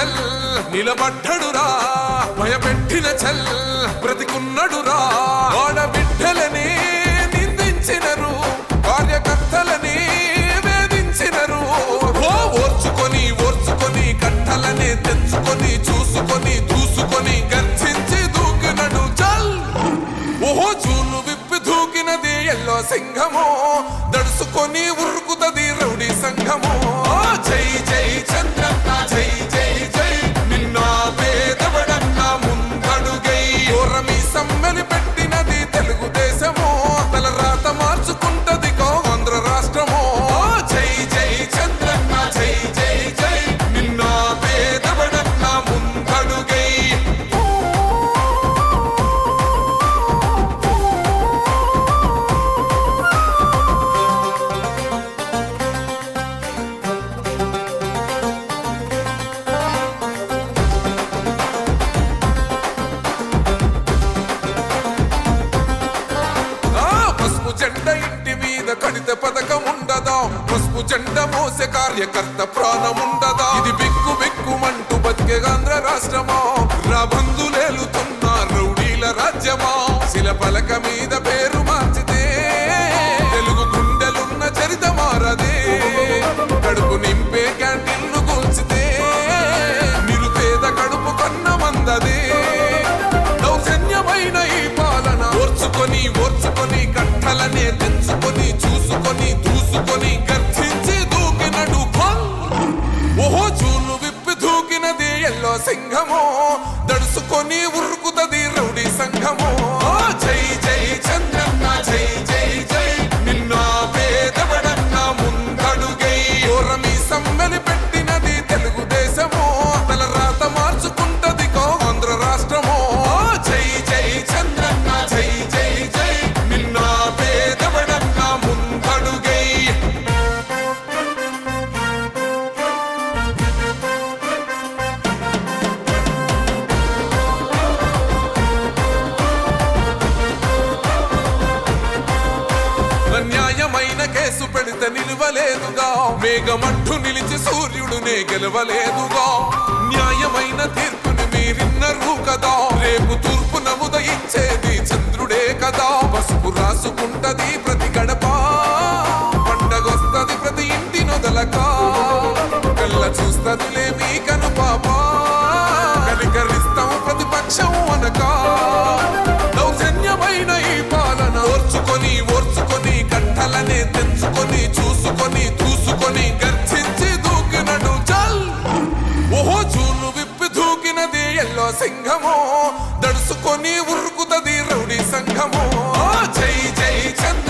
చల్ నిలబడ్డడురా భయపెట్టిన చల్ బ్రతికున్నడురా ఆడబిడ్డలని నిందించినరు కార్యకర్తలని వేధించినరు ఓర్చుకొని ఓర్చుకొని కట్టలనే తెంచుకొని చూసుకొని దూసుకొని గర్జించి దూకినడు చల్ ఓహో చూలు విప్పి దూకినది ఎల్లో సింహము దడుసుకొని ఉరుకుతది రౌడీ సంఘము జై జై చంద్రన్న జై జై జై నిన్న పేదవడన్న ముందడుగై ఓరమి సమ్మెలి పెట్టినది తెలుగుదేశము తలరాత మార్చుకుంటది ఆంధ్ర రాష్ట్రము జై జై చంద్రన్న జై జై జై నిన్న పేదవడన్న ముందడుగై జెండా ఇంటి మీద కడిత పథకం ఉండదా పసుపు జెండా మోసే కార్యకర్త ప్రాణం ఉండదా ఇది బిక్కు బిక్కుమంటూ బతికే ఆంధ్ర రాష్ట్రమా రాబందులేలుతున్న రౌడీల రాజ్యమా శిల పలక మీద పేరు మార్చితే తెలుగు గుండెలున్న చరిత మారదే కడుపు నింపే క్యాంటీన్లు కూల్చితే నిరుపేద కడుపు కన్న మందదే దౌర్జన్యమైన ఈ పాలన ఓర్చుకొని ఓర్చుకొని కట్టలనే తెంచుకొని చూసుకొని దూసుకొని గర్జించి దూకినడు ఓహో చూలు విప్పి దూకినది ఎల్లో సింహము దడుసుకొని ఉరుకుతది రౌడీ సంఘము జై జై చంద్రన్న జై జై జై నిన్న పేదవడన్న ముందడుగై ఓరమి సమ్మెలి పెట్టినది తెలుగుదేశము తలరాత మార్చుకుంటది ఆంధ్ర రాష్ట్రము జై జై చంద్రన్న జై జై జై నిన్న పేదవడన్న ముందడుగై అన్యాయమైన కేసు పెడితే నిలవలేదుగా మేఘమంటూ నిలిచి సూర్యుడునే గెలవలేదుగా న్యాయమైన తీర్పుని మీరిన్నరు కదా రేపు తూర్పున ఉదయించేది చంద్రుడే కదా పసుపు రాసుకుంటది ప్రతి గడప పండగొస్తది ప్రతి ఇంటి నొదలక కళ్ళ చూస్తదిలే మీ కను పాప కనికరిస్తాం ప్రతిపక్షం అనక దౌర్జన్యమైన ఈ పాలన ఓర్చుకొని ఓర్చుకొని కట్టలనే తెంచుకొని చూసుకొని దూసుకొని గర్జించి దూకినడు చల్ ఓహో చూలు విప్పి దూకినది ఎల్లో సింహము దడుసుకొని ఉరుకుతది రౌడీ సంఘము జై జై చంద్ర